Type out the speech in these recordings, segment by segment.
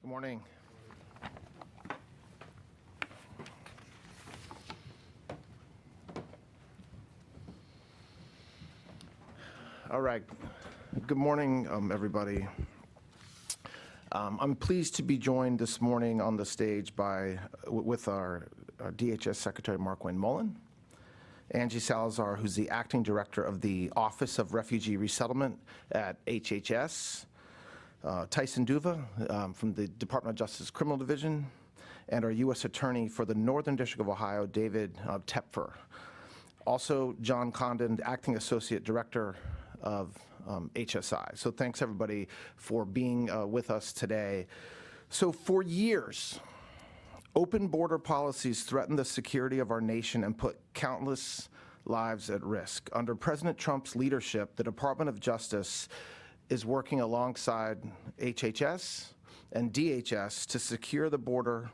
Good morning. All right. Good morning, everybody. I'm pleased to be joined this morning on the stage with our DHS Secretary Blanche Mullin, Angie Salazar, who's the Acting Director of the Office of Refugee Resettlement at HHS, Tyson Duva from the Department of Justice Criminal Division, and our U.S. Attorney for the Northern District of Ohio, David Tepfer. Also, John Condon, Acting Associate Director of HSI. So thanks, everybody, for being with us today. So for years, open border policies threatened the security of our nation and put countless lives at risk. Under President Trump's leadership, the Department of Justice is working alongside HHS and DHS to secure the border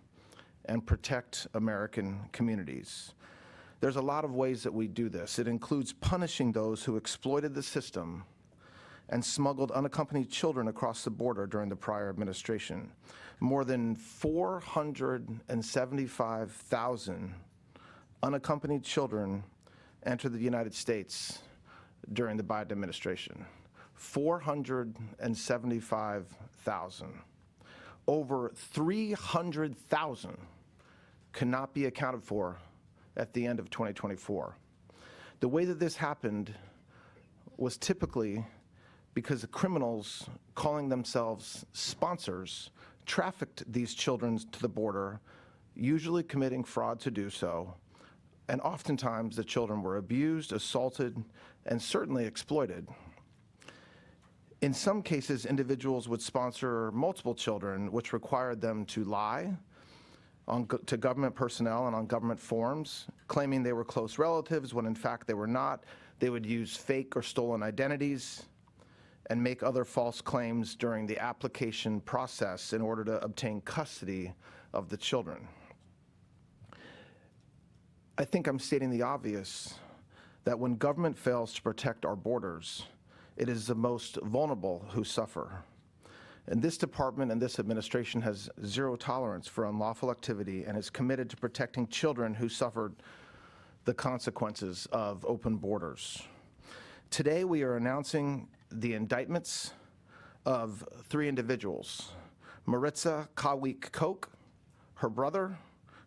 and protect American communities. There's a lot of ways that we do this. It includes punishing those who exploited the system and smuggled unaccompanied children across the border during the prior administration. More than 475,000 unaccompanied children entered the United States during the Biden administration. 475,000. Over 300,000 cannot be accounted for at the end of 2024. The way that this happened was typically because the criminals calling themselves sponsors trafficked these children to the border, usually committing fraud to do so, and oftentimes the children were abused, assaulted, and certainly exploited. In some cases, individuals would sponsor multiple children, which required them to lie to government personnel and on government forms, claiming they were close relatives when in fact they were not. They would use fake or stolen identities and make other false claims during the application process in order to obtain custody of the children. I think I'm stating the obvious, that when government fails to protect our borders, it is the most vulnerable who suffer. And this department and this administration has zero tolerance for unlawful activity and is committed to protecting children who suffered the consequences of open borders. Today we are announcing the indictments of 3 individuals: Maritza Kawik Koch, her brother,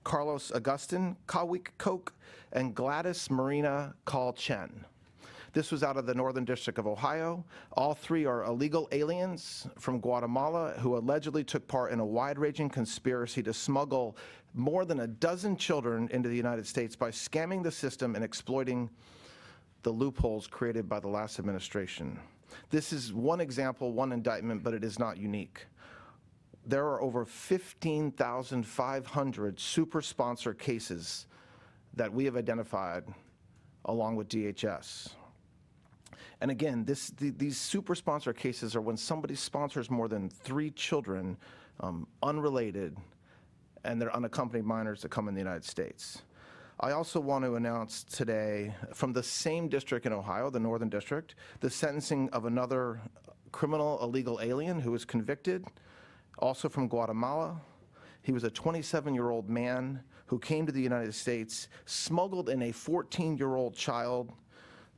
Carlos Agustin Kawik Koch, and Gladys Marina Call Chen. This was out of the Northern District of Ohio. All 3 are illegal aliens from Guatemala who allegedly took part in a wide-ranging conspiracy to smuggle more than a dozen children into the United States by scamming the system and exploiting the loopholes created by the last administration. This is one example, one indictment, but it is not unique. There are over 15,500 super sponsor cases that we have identified along with DHS. And again, these super sponsor cases are when somebody sponsors more than 3 children, unrelated, and they're unaccompanied minors that come in the United States. I also want to announce today, from the same district in Ohio, the Northern District, the sentencing of another criminal illegal alien who was convicted, also from Guatemala. He was a 27-year-old man who came to the United States, smuggled in a 14-year-old child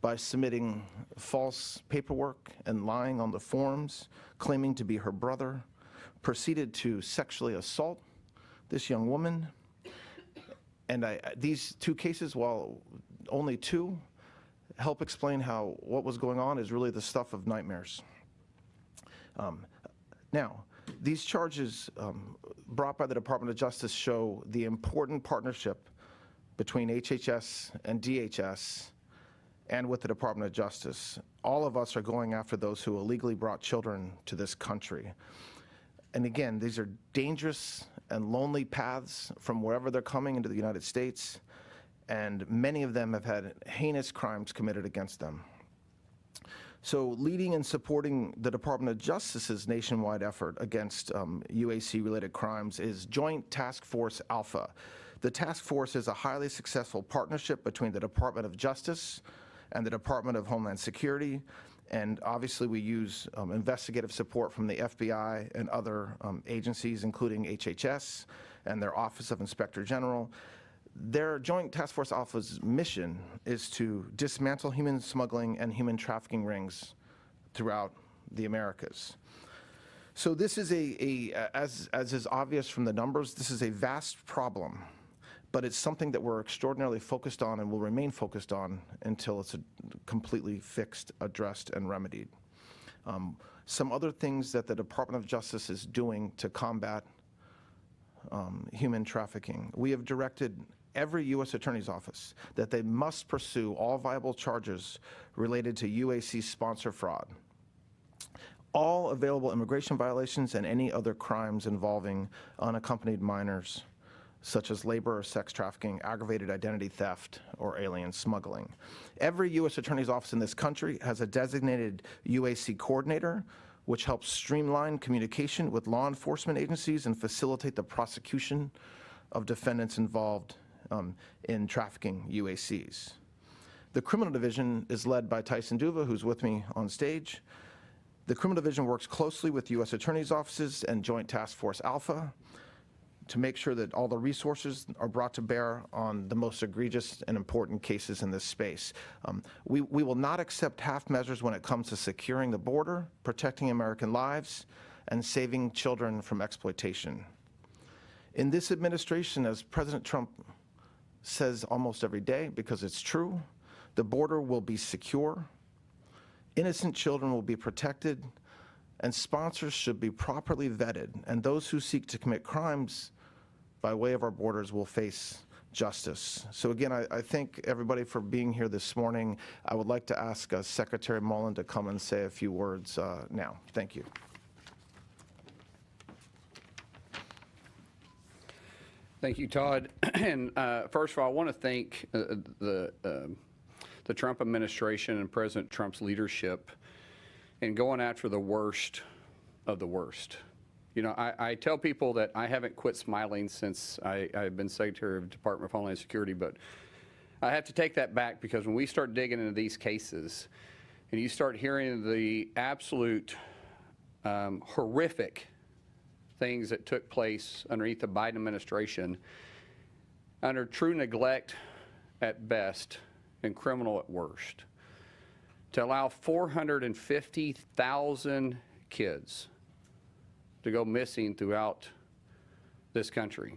by submitting false paperwork and lying on the forms, claiming to be her brother, proceeded to sexually assault this young woman. And these 2 cases, while only 2, help explain how what was going on is really the stuff of nightmares. Now, these charges brought by the Department of Justice show the important partnership between HHS and DHS and with the Department of Justice. All of us are going after those who illegally brought children to this country. And again, these are dangerous and lonely paths from wherever they're coming into the United States, and many of them have had heinous crimes committed against them. So leading and supporting the Department of Justice's nationwide effort against UAC-related crimes is Joint Task Force Alpha. The task force is a highly successful partnership between the Department of Justice and the Department of Homeland Security, And obviously, we use investigative support from the FBI and other agencies, including HHS and their Office of Inspector General. Their Joint Task Force Alpha's mission is to dismantle human smuggling and human trafficking rings throughout the Americas. So this is as is obvious from the numbers, this is a vast problem, but it's something that we're extraordinarily focused on and will remain focused on until it's completely fixed, addressed, and remedied. Some other things that the Department of Justice is doing to combat human trafficking. We have directed every U.S. Attorney's Office that they must pursue all viable charges related to UAC sponsor fraud, all available immigration violations, and any other crimes involving unaccompanied minors, such as labor or sex trafficking, aggravated identity theft, or alien smuggling. Every U.S. Attorney's Office in this country has a designated UAC coordinator, which helps streamline communication with law enforcement agencies and facilitate the prosecution of defendants involved in trafficking UACs. The criminal division is led by Tyson Duva, who's with me on stage. The criminal division works closely with U.S. Attorney's offices and Joint Task Force Alpha to make sure that all the resources are brought to bear on the most egregious and important cases in this space. We will not accept half measures when it comes to securing the border, protecting American lives, and saving children from exploitation. In this administration, as President Trump says almost every day, because it's true, the border will be secure, innocent children will be protected, and sponsors should be properly vetted, and those who seek to commit crimes by way of our borders will face justice. So again, I thank everybody for being here this morning. I would like to ask Secretary Mullin to come and say a few words now. Thank you. Thank you, Todd. And first of all, I want to thank the Trump administration and President Trump's leadership in going after the worst of the worst. You know, I tell people that I haven't quit smiling since I've been Secretary of the Department of Homeland Security, but I have to take that back, because when we start digging into these cases and you start hearing the absolute horrific things that took place underneath the Biden administration, under true neglect at best and criminal at worst, to allow 450,000 kids to go missing throughout this country.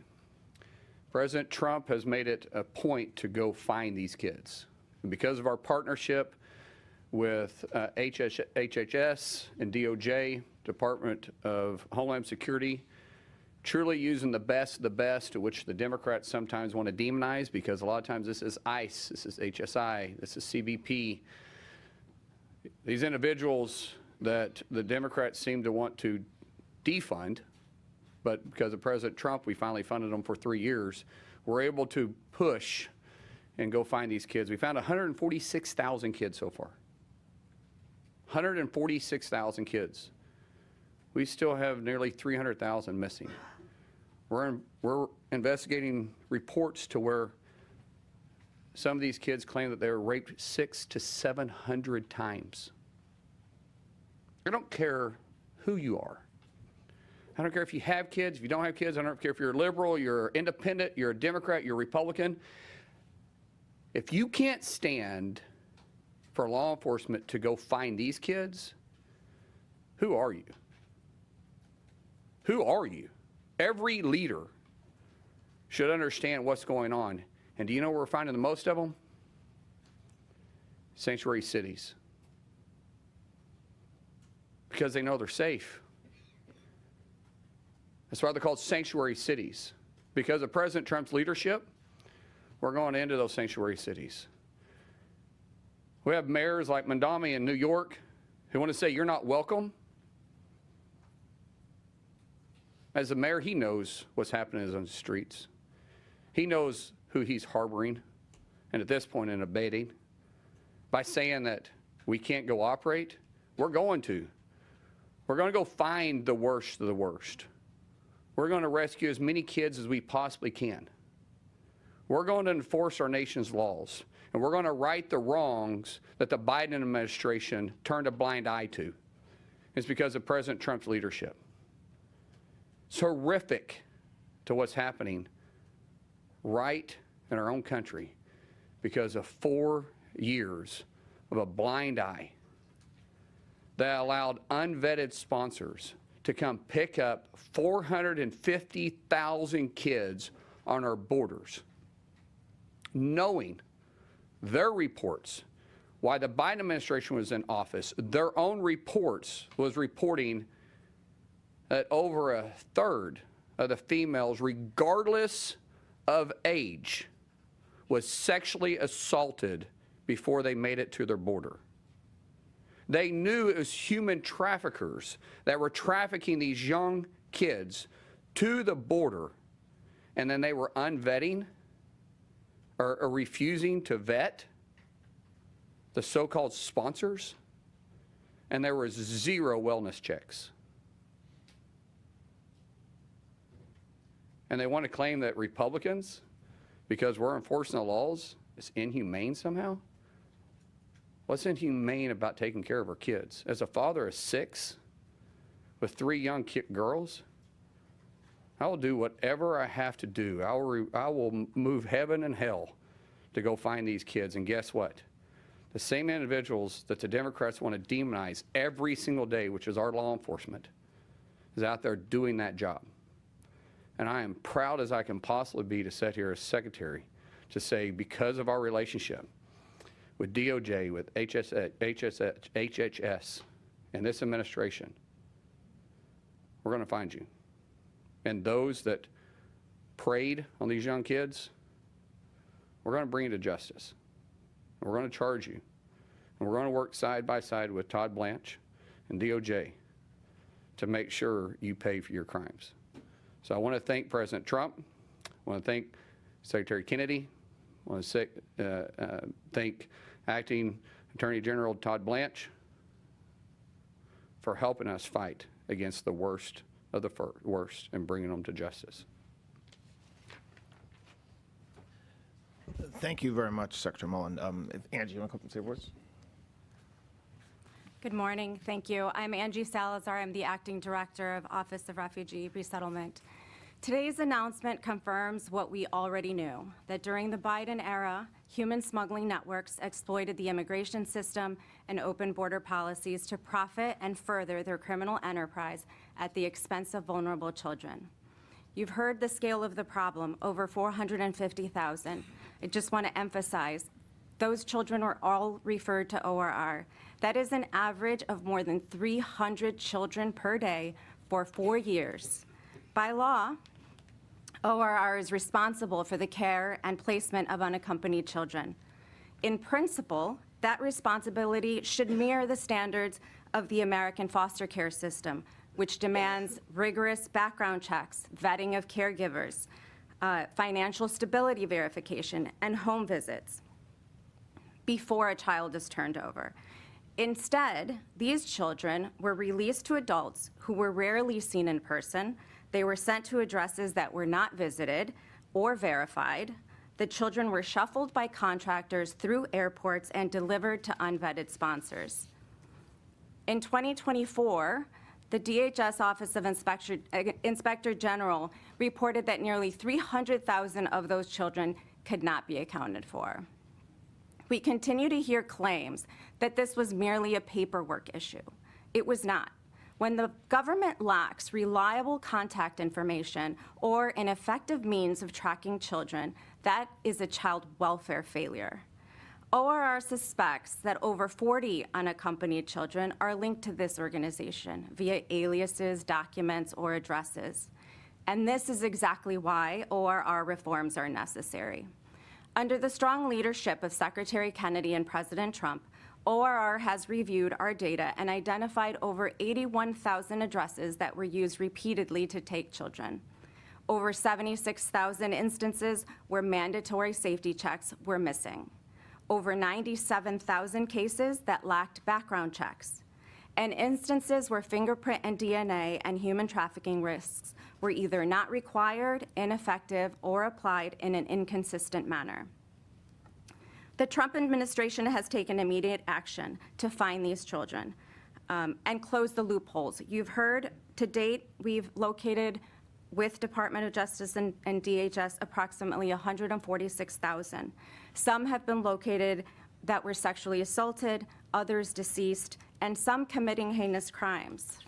President Trump has made it a point to go find these kids. And because of our partnership with HHS and DOJ, Department of Homeland Security, truly using the best of the best, which the Democrats sometimes want to demonize, because a lot of times this is ICE, this is HSI, this is CBP. These individuals that the Democrats seem to want to defund, but because of President Trump, we finally funded them for 3 years. We're able to push and go find these kids. We found 146,000 kids so far. 146,000 kids. We still have nearly 300,000 missing. We're investigating reports to where some of these kids claim that they were raped 600 to 700 times. I don't care who you are. I don't care if you have kids, if you don't have kids. I don't care if you're a liberal, you're independent, you're a Democrat, you're a Republican. If you can't stand for law enforcement to go find these kids, who are you? Who are you? Every leader should understand what's going on. And do you know where we're finding the most of them? Sanctuary cities. Because they know they're safe. That's why they're called sanctuary cities. Because of President Trump's leadership, we're going into those sanctuary cities. We have mayors like Mandami in New York who want to say you're not welcome. As a mayor, he knows what's happening on the streets. He knows who he's harboring, and at this point in abating. By saying that we can't go operate, we're going to. We're going to go find the worst of the worst. We're going to rescue as many kids as we possibly can. We're going to enforce our nation's laws. And we're going to right the wrongs that the Biden administration turned a blind eye to. It's because of President Trump's leadership. It's horrific to what's happening right in our own country because of 4 years of a blind eye that allowed unvetted sponsors to come pick up 450,000 kids on our borders, knowing their reports, while the Biden administration was in office, their own reports was reporting that over a third of the females, regardless of age, was sexually assaulted before they made it to their border. They knew it was human traffickers that were trafficking these young kids to the border, and then they were unvetting or refusing to vet the so-called sponsors, and there was 0 wellness checks. And they want to claim that Republicans, because we're enforcing the laws, is inhumane somehow? What's inhumane about taking care of our kids? As a father of 6 with 3 young girls, I will do whatever I have to do. I will move heaven and hell to go find these kids. And guess what? The same individuals that the Democrats want to demonize every single day, which is our law enforcement, is out there doing that job. And I am proud as I can possibly be to sit here as secretary to say, because of our relationship with DOJ, with HHS, and this administration, we're going to find you. And those that preyed on these young kids, we're going to bring you to justice. We're going to charge you. And we're going to work side by side with Todd Blanche and DOJ to make sure you pay for your crimes. So I want to thank President Trump. I want to thank Secretary Kennedy. I want to thank Acting Attorney General Todd Blanche for helping us fight against the worst of the worst and bringing them to justice. Thank you very much, Secretary Mullin. Angie, you want to come and say words? Good morning. Thank you. I'm Angie Salazar. I'm the Acting Director of Office of Refugee Resettlement. Today's announcement confirms what we already knew, that during the Biden era, human smuggling networks exploited the immigration system and open border policies to profit and further their criminal enterprise at the expense of vulnerable children. You've heard the scale of the problem, over 450,000. I just want to emphasize, those children were all referred to ORR. That is an average of more than 300 children per day for 4 years. By law, ORR is responsible for the care and placement of unaccompanied children. In principle, that responsibility should mirror the standards of the American foster care system, which demands rigorous background checks, vetting of caregivers, financial stability verification, and home visits before a child is turned over. Instead, these children were released to adults who were rarely seen in person. They were sent to addresses that were not visited or verified. The children were shuffled by contractors through airports and delivered to unvetted sponsors. In 2024, the DHS Office of Inspector General reported that nearly 300,000 of those children could not be accounted for. We continue to hear claims that this was merely a paperwork issue. It was not. When the government lacks reliable contact information or an effective means of tracking children, that is a child welfare failure. ORR suspects that over 40 unaccompanied children are linked to this organization via aliases, documents, or addresses. And this is exactly why ORR reforms are necessary. Under the strong leadership of Secretary Kennedy and President Trump, ORR has reviewed our data and identified over 81,000 addresses that were used repeatedly to take children. Over 76,000 instances where mandatory safety checks were missing. Over 97,000 cases that lacked background checks. And instances where fingerprint and DNA and human trafficking risks were either not required, ineffective, or applied in an inconsistent manner. The Trump administration has taken immediate action to find these children and close the loopholes. You've heard to date, we've located with Department of Justice and DHS approximately 146,000. Some have been located that were sexually assaulted, others deceased, and some committing heinous crimes.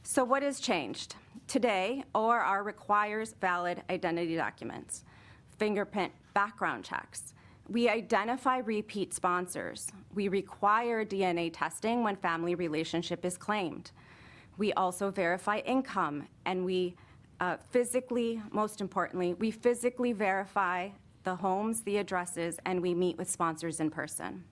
So what has changed? Today, ORR requires valid identity documents, fingerprint background checks. We identify repeat sponsors. We require DNA testing when family relationship is claimed. We also verify income, and we physically, most importantly, we physically verify the homes, the addresses, and we meet with sponsors in person.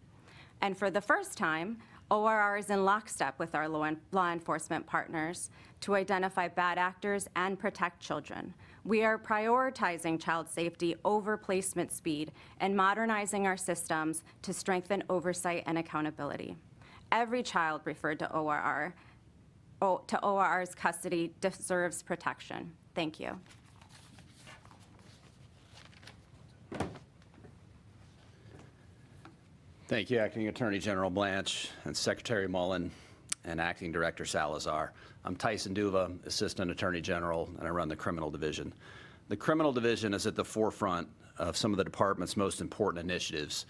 And for the first time, ORR is in lockstep with our law enforcement partners to identify bad actors and protect children. We are prioritizing child safety over placement speed and modernizing our systems to strengthen oversight and accountability. Every child referred to ORR's custody deserves protection. Thank you. Thank you, Acting Attorney General Blanche and Secretary Mullin and Acting Director Salazar. I'm Tyson Duva, Assistant Attorney General, and I run the Criminal Division. The Criminal Division is at the forefront of some of the department's most important initiatives,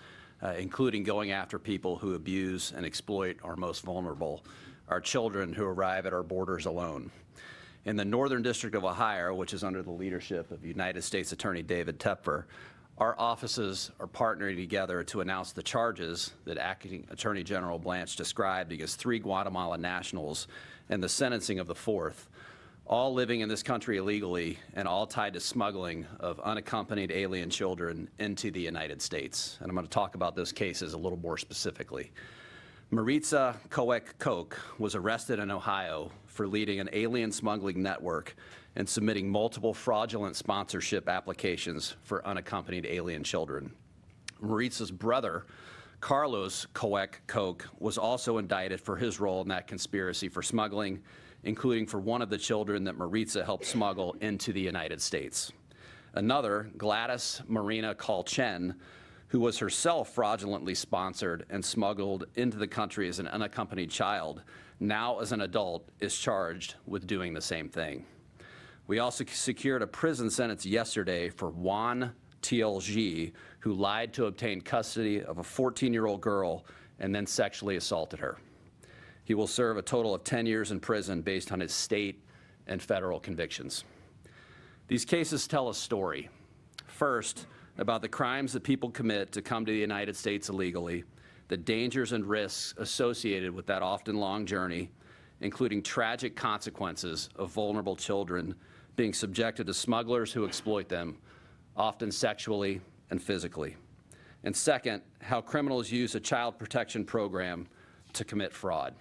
including going after people who abuse and exploit our most vulnerable, our children who arrive at our borders alone. In the Northern District of Ohio, which is under the leadership of United States Attorney David Tepfer, our offices are partnering together to announce the charges that Acting Attorney General Blanche described against 3 Guatemalan nationals and the sentencing of the 4th, all living in this country illegally and all tied to smuggling of unaccompanied alien children into the United States. And I'm going to talk about those cases a little more specifically. Maritza Koek was arrested in Ohio for leading an alien smuggling network and submitting multiple fraudulent sponsorship applications for unaccompanied alien children. Maritza's brother, Carlos Koek, was also indicted for his role in that conspiracy for smuggling, including for one of the children that Maritza helped smuggle into the United States. Another, Gladys Marina Colchen, who was herself fraudulently sponsored and smuggled into the country as an unaccompanied child, now as an adult is charged with doing the same thing. We also secured a prison sentence yesterday for Juan TLG, who lied to obtain custody of a 14-year-old girl and then sexually assaulted her. He will serve a total of 10 years in prison based on his state and federal convictions. These cases tell a story. First, about the crimes that people commit to come to the United States illegally, the dangers and risks associated with that often long journey, including tragic consequences of vulnerable children being subjected to smugglers who exploit them, often sexually and physically. And second, how criminals use a child protection program to commit fraud.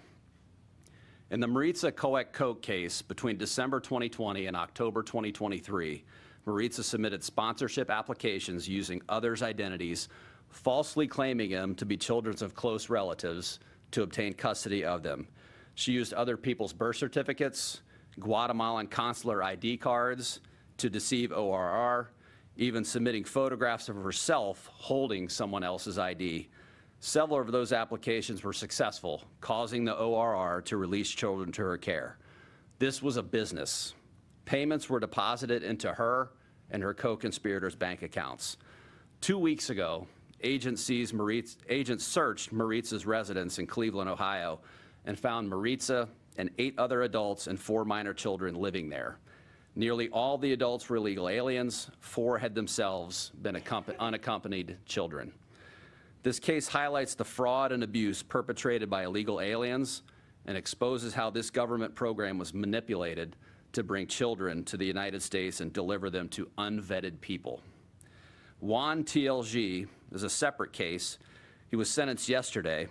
In the Maritza Koek case, between December 2020 and October 2023, Maritza submitted sponsorship applications using others' identities, falsely claiming them to be children of close relatives to obtain custody of them. She used other people's birth certificates, Guatemalan consular ID cards to deceive ORR, even submitting photographs of herself holding someone else's ID. Several of those applications were successful, causing the ORR to release children to her care. This was a business. Payments were deposited into her and her co-conspirators' bank accounts. 2 weeks ago, agents searched Maritza's residence in Cleveland, Ohio, and found Maritza and 8 other adults and 4 minor children living there. Nearly all the adults were illegal aliens. 4 had themselves been unaccompanied children. This case highlights the fraud and abuse perpetrated by illegal aliens and exposes how this government program was manipulated to bring children to the United States and deliver them to unvetted people. Juan TLG is a separate case. He was sentenced yesterday,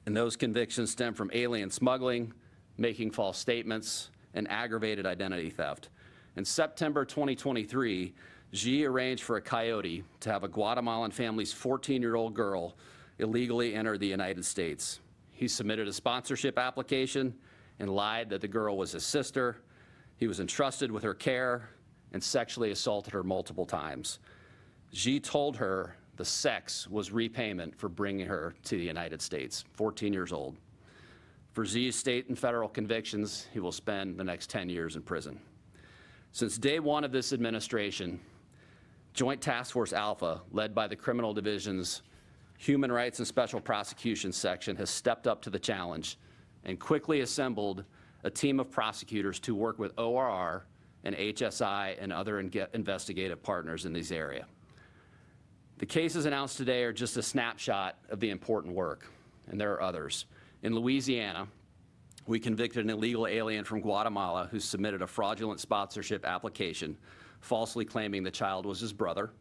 and those convictions stem from alien smuggling, making false statements, and aggravated identity theft. In September 2023, Xi arranged for a coyote to have a Guatemalan family's 14-year-old girl illegally enter the United States. He submitted a sponsorship application and lied that the girl was his sister. He was entrusted with her care and sexually assaulted her multiple times. Xi told her The sex was repayment for bringing her to the United States, 14 years old. For Z's state and federal convictions, he will spend the next 10 years in prison. Since day one of this administration, Joint Task Force Alpha, led by the Criminal Division's Human Rights and Special Prosecutions section, has stepped up to the challenge and quickly assembled a team of prosecutors to work with ORR and HSI and other investigative partners in this area. The cases announced today are just a snapshot of the important work, and there are others. In Louisiana, we convicted an illegal alien from Guatemala who submitted a fraudulent sponsorship application, falsely claiming the child was his brother.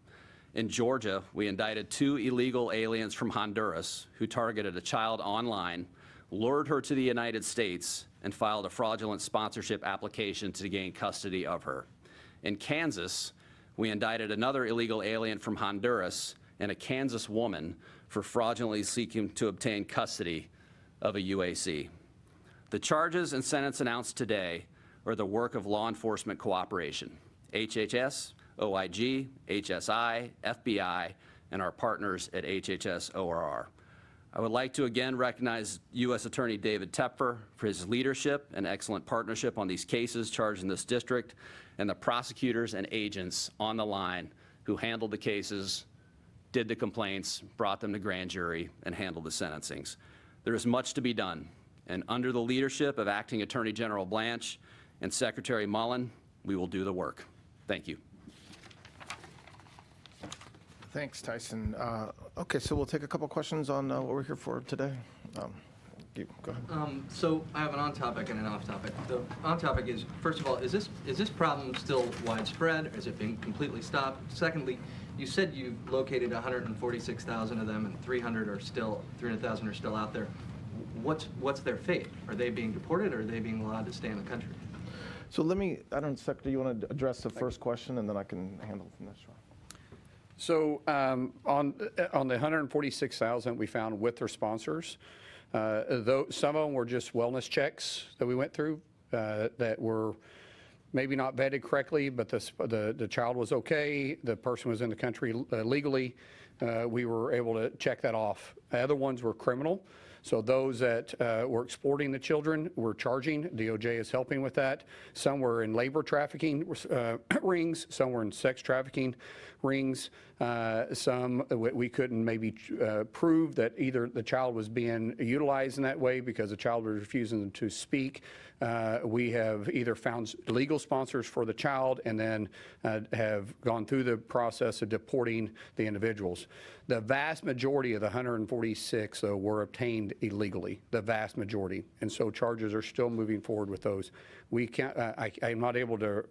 In Georgia, we indicted 2 illegal aliens from Honduras who targeted a child online, lured her to the United States, and filed a fraudulent sponsorship application to gain custody of her. In Kansas, we indicted another illegal alien from Honduras and a Kansas woman for fraudulently seeking to obtain custody of a UAC. The charges and sentence announced today are the work of law enforcement cooperation, HHS, OIG, HSI, FBI, and our partners at HHS ORR. I would like to again recognize U.S. Attorney David Tepfer for his leadership and excellent partnership on these cases charged in this district, and the prosecutors and agents on the line who handled the cases, did the complaints, brought them to grand jury, and handled the sentencings. There is much to be done, and under the leadership of Acting Attorney General Blanche and Secretary Mullin, we will do the work. Thank you. Thanks, Tyson. Okay, so we'll take a couple questions on what we're here for today. Go ahead. So I have an on-topic and an off-topic. The on-topic is, first of all, is this problem still widespread, or has it been completely stopped? Secondly, you said you located 146,000 of them, and 300,000 are still out there. What's their fate? Are they being deported, or are they being allowed to stay in the country? So let me, I don't know, Secretary, you want to address the first question, and then I can handle it from this one. So on the 146,000 we found with their sponsors, though some of them were just wellness checks that we went through that were maybe not vetted correctly, but the child was okay, the person was in the country legally, we were able to check that off. The other ones were criminal. So those that were exporting the children were charging. DOJ is helping with that. Some were in labor trafficking rings. Some were in sex trafficking rings. Some we couldn't maybe prove that either the child was being utilized in that way because the child was refusing to speak. We have either found legal sponsors for the child and then have gone through the process of deporting the individuals. The vast majority of the 146, though, were obtained illegally, the vast majority. And so charges are still moving forward with those. We can't, I'm not able to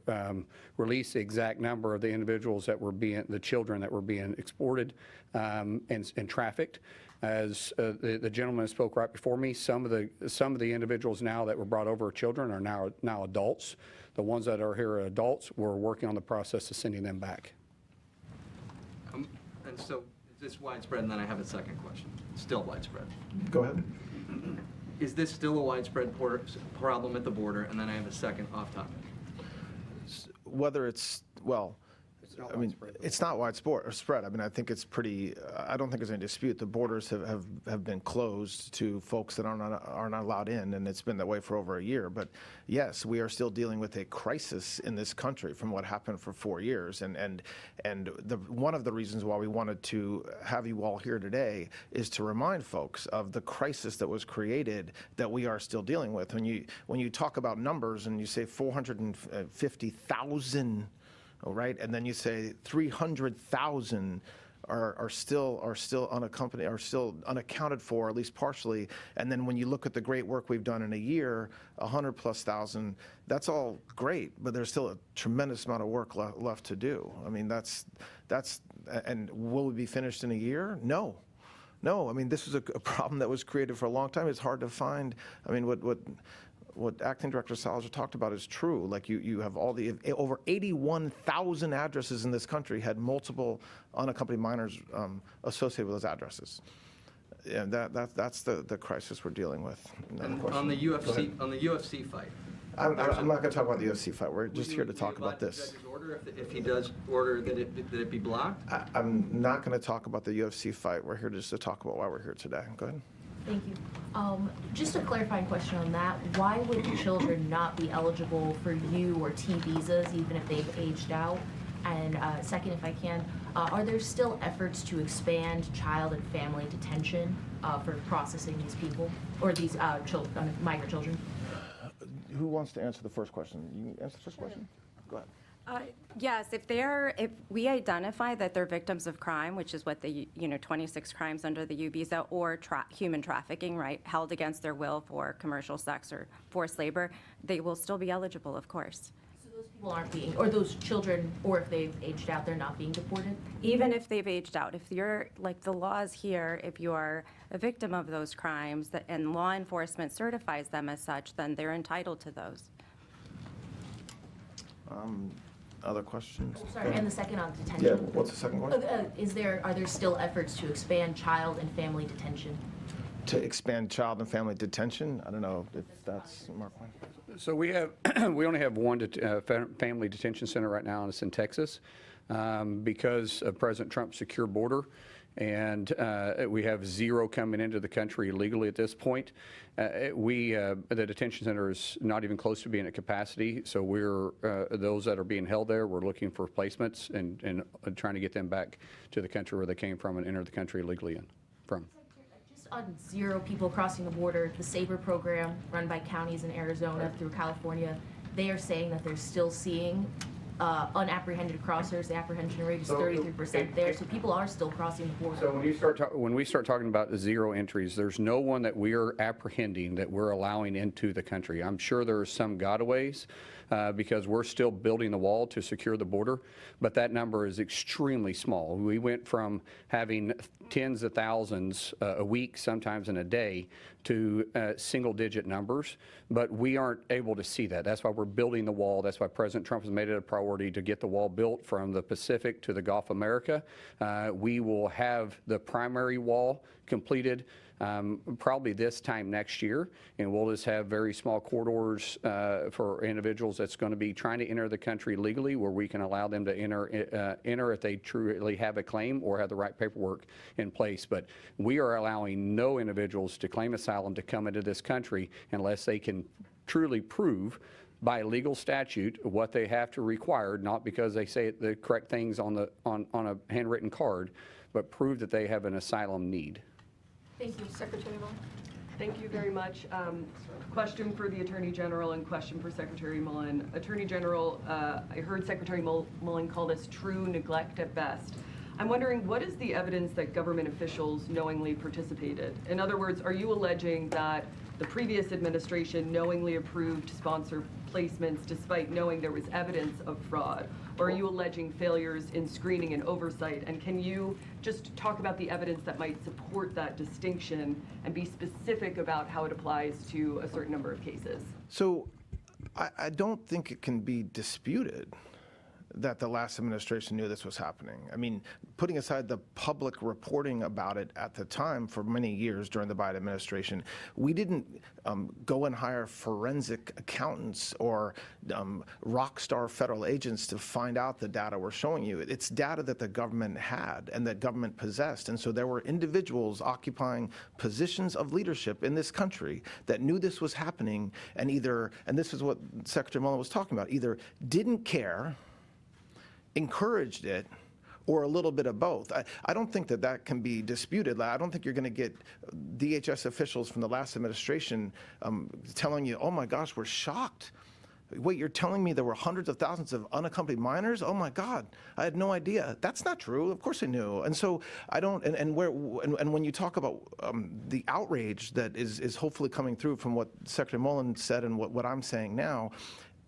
release the exact number of the individuals that were the children that were being exported and trafficked. As the gentleman spoke right before me, some of the individuals now that were brought over children are now adults. The ones that are here are adults. We're working on the process of sending them back. And so is this widespread? And then I have a second question. Still widespread. Go ahead. Is this still a widespread problem at the border? And then I have a second off-topic. Whether it's, well, I mean, it's not widespread. I mean, I think it's pretty, I don't think there's any dispute. The borders have been closed to folks that are not allowed in, and it's been that way for over a year. But yes, we are still dealing with a crisis in this country from what happened for 4 years. And one of the reasons why we wanted to have you all here today is to remind folks of the crisis that was created that we are still dealing with. When you talk about numbers and you say 450,000, right, and then you say 300,000 are still unaccompanied, are still unaccounted for, at least partially. And then when you look at the great work we've done in a year, 100,000+, that's all great, but there's still a tremendous amount of work left to do. I mean, and will we be finished in a year? No. No, I mean, this is a problem that was created for a long time. It's hard to find. I mean, what Acting Director Salazar talked about is true. Like you have over 81,000 addresses in this country had multiple unaccompanied minors associated with those addresses. And that's the crisis we're dealing with. And on the UFC fight, I'm not going to talk about the UFC fight. We're just here to talk about this. Would you abide the judge's order if he does order that it be blocked? I'm not going to talk about the UFC fight. We're here just to talk about why we're here today. Go ahead. Thank you. Just a clarifying question on that. Why would children not be eligible for U or T visas even if they've aged out? And second, if I can, are there still efforts to expand child and family detention for processing these people, or these migrant children? Who wants to answer the first question? You answer the first question? Go ahead. Yes, if we identify that they're victims of crime, which is what the 26 crimes under the U visa, or human trafficking, right, held against their will for commercial sex or forced labor, they will still be eligible, of course. So those people aren't being, or those children, or if they've aged out, they're not being deported? Even if they've aged out, if you're, like the laws here, if you're a victim of those crimes and law enforcement certifies them as such, then they're entitled to those. Other questions? Sorry, and the second on detention. Yeah, what's the second one? Are there still efforts to expand child and family detention? To expand child and family detention? I don't know if that's Mark. So we only have one family detention center right now, and it's in Texas, because of President Trump's secure border. And we have 0 coming into the country illegally at this point. The detention center is not even close to being at capacity, so we're those that are being held there, we're looking for replacements and trying to get them back to the country where they came from and enter the country illegally from. Just on 0 people crossing the border, the SABRE program run by counties in Arizona through California, they are saying that they're still seeing unapprehended crossers. The apprehension rate is 33% there, so people are still crossing the border. So when we start talking about the 0 entries, there's no one that we are apprehending that we're allowing into the country. I'm sure there are some gotaways because we're still building the wall to secure the border, but that number is extremely small. We went from having tens of thousands a week, sometimes in a day, to single-digit numbers, but we aren't able to see that. That's why we're building the wall. That's why President Trump has made it a priority to get the wall built from the Pacific to the Gulf of America. We will have the primary wall completed probably this time next year, and we'll just have very small corridors for individuals that's going to be trying to enter the country legally, where we can allow them to enter if they truly have a claim or have the right paperwork in place. But we are allowing no individuals to claim asylum to come into this country unless they can truly prove by legal statute what they have to require, not because they say the correct things on a handwritten card, but prove that they have an asylum need. Thank you. Secretary Mullin. Thank you very much. Question for the Attorney General and question for Secretary Mullin. Attorney General, I heard Secretary Mullin call this true neglect at best. I'm wondering, what is the evidence that government officials knowingly participated? In other words, are you alleging that the previous administration knowingly approved sponsor placements despite knowing there was evidence of fraud? Or are you alleging failures in screening and oversight? And can you just talk about the evidence that might support that distinction and be specific about how it applies to a certain number of cases? So I don't think it can be disputed that the last administration knew this was happening. I mean, putting aside the public reporting about it at the time for many years during the Biden administration, we didn't go and hire forensic accountants or rock star federal agents to find out the data we're showing you. It's data that the government had and that government possessed. And so there were individuals occupying positions of leadership in this country that knew this was happening and and this is what Secretary Mullin was talking about, either didn't care, encouraged it, or a little bit of both. I don't think that can be disputed. I don't think you're going to get DHS officials from the last administration telling you, oh my gosh, we're shocked. Wait, you're telling me there were hundreds of thousands of unaccompanied minors? Oh my God, I had no idea. That's not true. Of course I knew. And so I don't, and when you talk about the outrage that is hopefully coming through from what Secretary Mullin said and what I'm saying now,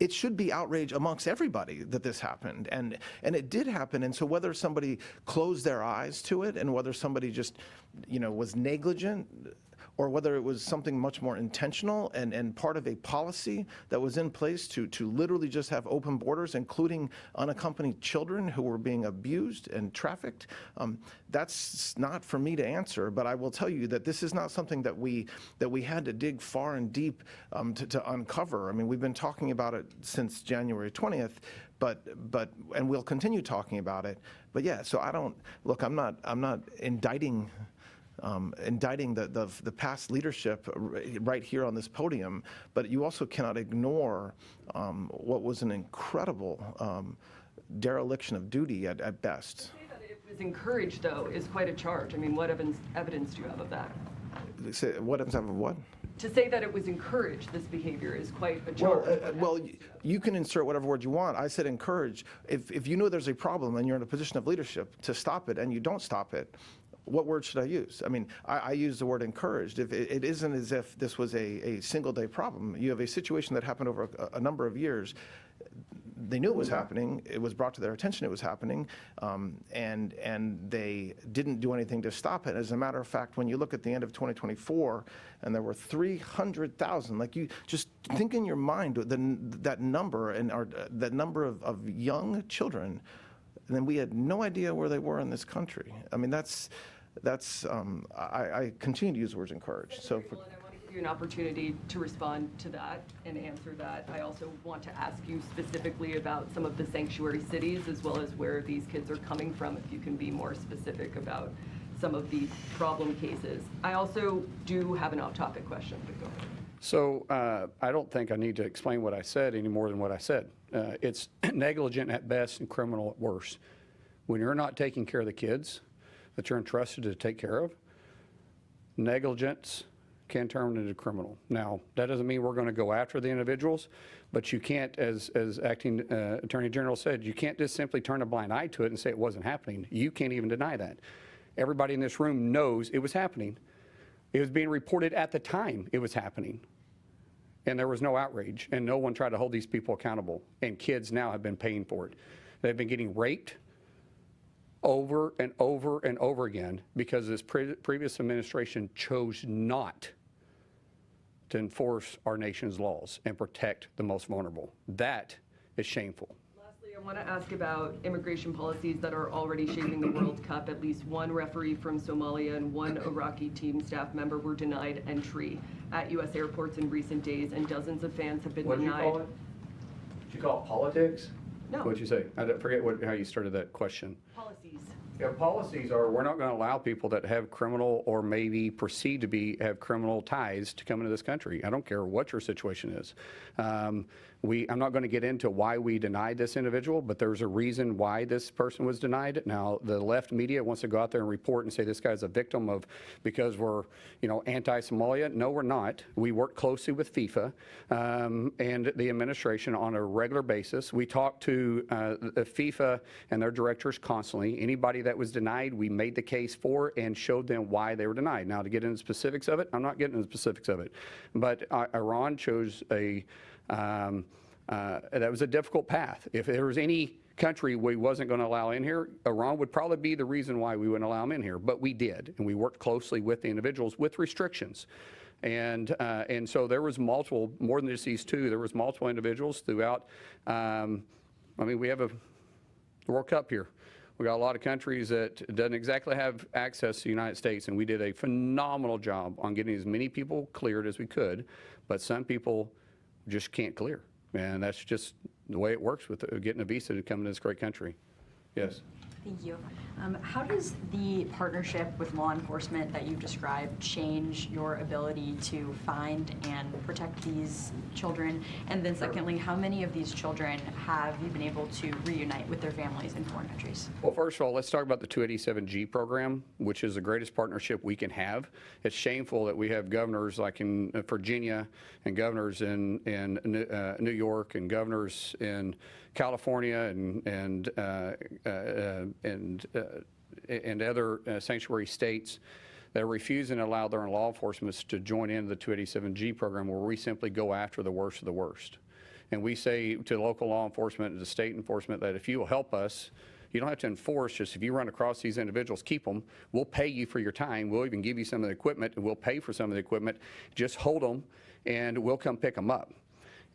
it should be outrage amongst everybody that this happened, and it did happen. And so whether somebody closed their eyes to it and whether somebody just, was negligent, or whether it was something much more intentional and part of a policy that was in place to literally just have open borders, including unaccompanied children who were being abused and trafficked. That's not for me to answer, but I will tell you that this is not something that we had to dig far and deep to uncover. I mean, we've been talking about it since January 20th, and we'll continue talking about it. But yeah, so I don't look. I'm not indicting the past leadership right here on this podium, but you also cannot ignore what was an incredible dereliction of duty at best. To say that it was encouraged, though, is quite a charge. I mean, what evidence do you have of that? What evidence of what? To say that it was encouraged, this behavior, is quite a charge. Well, you can insert whatever word you want. I said encourage. If you know there's a problem and you're in a position of leadership to stop it and you don't stop it, what word should I use? I mean, I use the word encouraged. If it isn't as if this was a single-day problem. You have a situation that happened over a number of years. They knew it was happening. It was brought to their attention it was happening, and they didn't do anything to stop it. As a matter of fact, when you look at the end of 2024, and there were 300,000, like you just think in your mind that number and that number of young children, and then we had no idea where they were in this country. I mean, I continue to use the words encouraged. So. An opportunity to respond to that and answer that. I also want to ask you specifically about some of the sanctuary cities as well as where these kids are coming from, if you can be more specific about some of the problem cases. I also do have an off-topic question, but go ahead. So I don't think I need to explain what I said any more than what I said. It's negligent at best and criminal at worst. When you're not taking care of the kids that you're entrusted to take care of, negligence can turn into criminal. Now, that doesn't mean we're going to go after the individuals, but you can't, as Acting Attorney General said, you can't just simply turn a blind eye to it and say it wasn't happening. You can't even deny that. Everybody in this room knows it was happening. It was being reported at the time it was happening. And there was no outrage, and no one tried to hold these people accountable. And kids now have been paying for it. They've been getting raped over and over and over again because this previous administration chose not to enforce our nation's laws and protect the most vulnerable. That is shameful. Lastly, I want to ask about immigration policies that are already shaping the World Cup. At least one referee from Somalia and one Iraqi team staff member were denied entry at U.S. airports in recent days, and dozens of fans have been denied. What did you call it? Did you call it politics? No. What did you say? I forget how you started that question. Policies. Yeah, policies are we're not going to allow people that have criminal or maybe perceived to have criminal ties to come into this country. I don't care what your situation is. I'm not going to get into why we denied this individual, but there's a reason why this person was denied. Now, the left media wants to go out there and report and say this guy's a victim of because we're, anti-Somalia. No, we're not. We work closely with FIFA and the administration on a regular basis. We talk to FIFA and their directors constantly. Anybody that was denied, we made the case for and showed them why they were denied. Now, to get into the specifics of it, I'm not getting into the specifics of it. But Iran chose that was a difficult path. If there was any country we wasn't going to allow in here, Iran would probably be the reason why we wouldn't allow them in here. But we did, and we worked closely with the individuals with restrictions. And so there was multiple, more than just these two, there was multiple individuals throughout. We have the World Cup here. We got a lot of countries that doesn't exactly have access to the United States, and we did a phenomenal job on getting as many people cleared as we could, but some people just can't clear. And that's just the way it works with getting a visa to come into this great country. Yes. Thank you. How does the partnership with law enforcement that you've described change your ability to find and protect these children? And then secondly, how many of these children have you been able to reunite with their families in foreign countries? Well, first of all, let's talk about the 287G program, which is the greatest partnership we can have. It's shameful that we have governors like in Virginia and governors in New York and governors in California and other sanctuary states that are refusing to allow their own law enforcement to join into the 287G program, where we simply go after the worst of the worst. And we say to local law enforcement and to state enforcement that if you will help us, You don't have to enforce, just if you run across these individuals, keep them. We'll pay you for your time. We'll even give you some of the equipment, and we'll pay for some of the equipment. Just hold them, and we'll come pick them up.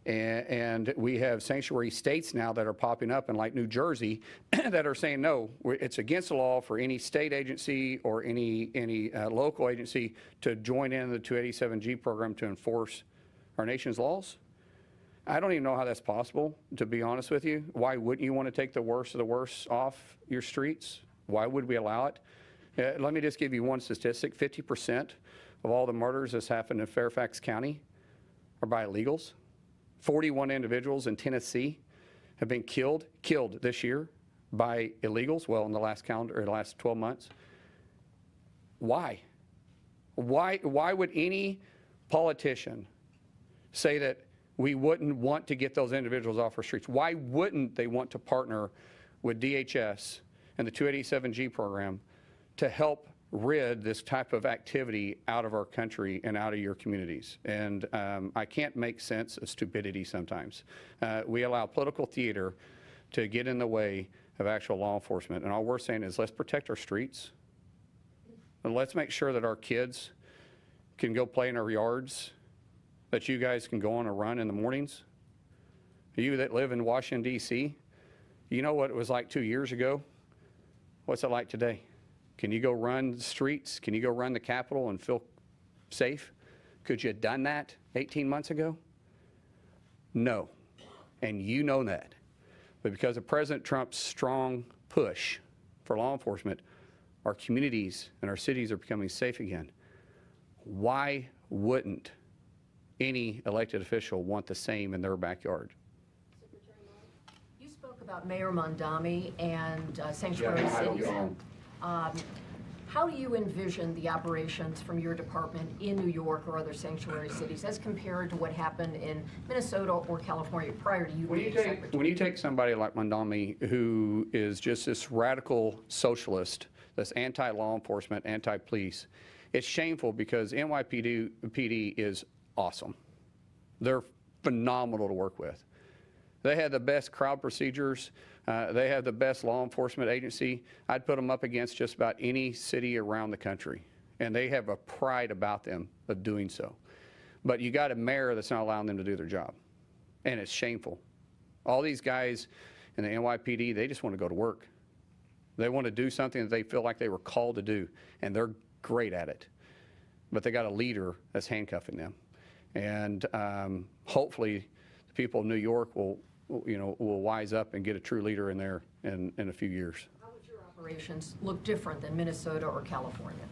And we have sanctuary states now that are popping up, and like New Jersey, that are saying, no, it's against the law for any state agency or any local agency to join in the 287G program to enforce our nation's laws. I don't even know how that's possible, to be honest with you. Why wouldn't you want to take the worst of the worst off your streets? Why would we allow it? Let me just give you one statistic. 50% of all the murders that's happened in Fairfax County are by illegals. 41 individuals in Tennessee have been killed this year by illegals, well, in the last 12 months. Why? Why would any politician say that we wouldn't want to get those individuals off our streets? Why wouldn't they want to partner with DHS and the 287G program to help rid this type of activity out of our country and out of your communities? And I can't make sense of stupidity sometimes. We allow political theater to get in the way of actual law enforcement. And all we're saying is let's protect our streets. And let's make sure that our kids can go play in our yards, that you guys can go on a run in the mornings. You that live in Washington, D.C., you know what it was like 2 years ago? What's it like today? Can you go run the streets? Can you go run the Capitol and feel safe? Could you have done that 18 months ago? No, and you know that. But because of President Trump's strong push for law enforcement, our communities and our cities are becoming safe again. Why wouldn't any elected official want the same in their backyard? You spoke about Mayor Mondami and sanctuary cities. How do you envision the operations from your department in New York or other sanctuary cities as compared to what happened in Minnesota or California prior to you being secretary? When you take somebody like Mondami, who is just this radical socialist that's anti-law enforcement, anti-police, it's shameful because NYPD is awesome. They're phenomenal to work with. They have the best crowd procedures. They have the best law enforcement agency. I'd put them up against just about any city around the country. And they have a pride about them of doing so. But you got a mayor that's not allowing them to do their job. And it's shameful. All these guys in the NYPD, they just want to go to work. They want to do something that they feel like they were called to do. And they're great at it. But they got a leader that's handcuffing them. And hopefully the people of New York will wise up and get a true leader in there in a few years. How would your operations look different than Minnesota or California?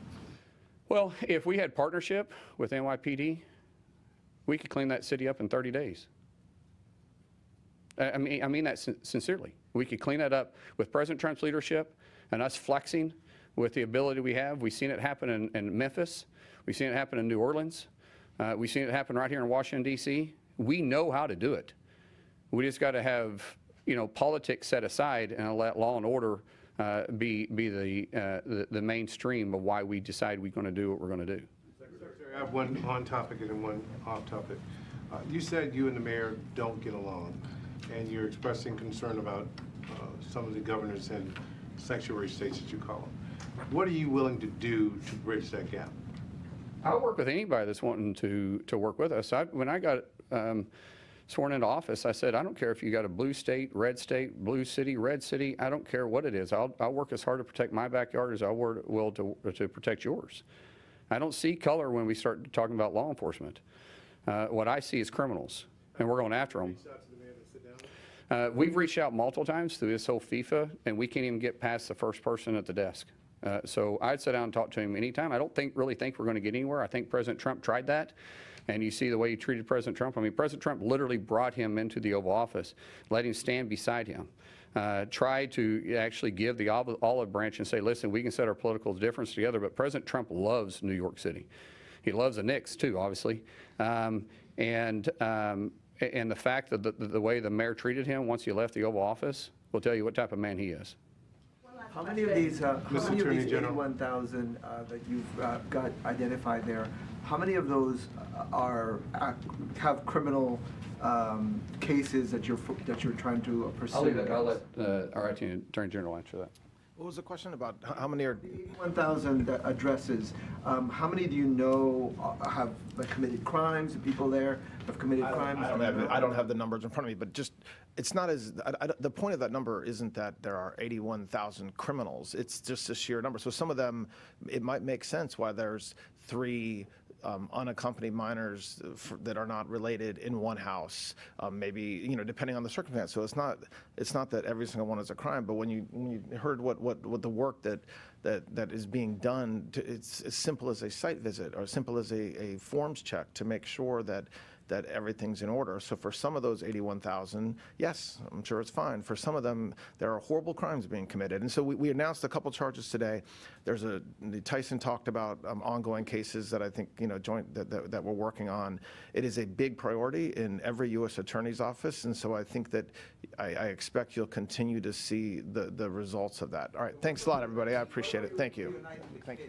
Well, if we had partnership with NYPD, we could clean that city up in 30 days. I mean that sincerely. We could clean that up with President Trump's leadership and us flexing with the ability we have. We've seen it happen in Memphis. We've seen it happen in New Orleans. We've seen it happen right here in Washington, D.C. We know how to do it. We just got to have, politics set aside and let law and order be the mainstream of why we decide we're going to do what we're going to do. Secretary, I have one on topic and then one off topic. You said you and the mayor don't get along, and you're expressing concern about some of the governors and sanctuary states that you call them. What are you willing to do to bridge that gap? I'll work with anybody that's wanting to work with us. When I got sworn into office, I said, I don't care if you got a blue state, blue city, red city. I don't care what it is. I'll work as hard to protect my backyard as I will to protect yours. I don't see color when we start talking about law enforcement. What I see is criminals, and we're going after them. We've reached out multiple times through this whole FIFA, and we can't even get past the first person at the desk. So I'd sit down and talk to him anytime. I don't really think we're going to get anywhere. I think President Trump tried that. And you see the way he treated President Trump. I mean, President Trump literally brought him into the Oval Office, let him stand beside him, tried to actually give the olive branch and say, listen, we can set our political difference together, but President Trump loves New York City. He loves the Knicks, too, obviously. And the fact that the way the mayor treated him once he left the Oval Office will tell you what type of man he is. One last How many of these, how Mr. many of Attorney these General. 81,000 that you've got identified there, how many of those have criminal cases that you're trying to pursue? I'll let our acting Attorney General answer that. What was the question about how many are? 81,000 addresses, how many do you know have committed crimes? The people there have committed crimes? I don't have the numbers in front of me, but just, it's not as, the point of that number isn't that there are 81,000 criminals. It's just a sheer number. So some of them, it might make sense why there's 3 unaccompanied minors that are not related in one house, maybe, depending on the circumstance. So it's not that every single one is a crime, but when you heard what the work that is being done, it's as simple as a site visit or as simple as a forms check to make sure that everything's in order. So for some of those 81,000, yes, I'm sure it's fine. For some of them, there are horrible crimes being committed. And so we announced a couple charges today. Tyson talked about ongoing cases that I think, that we're working on. It is a big priority in every U.S. Attorney's office. And so I think that I expect you'll continue to see the results of that. All right, thanks a lot, everybody. I appreciate it. Thank you. Thank you.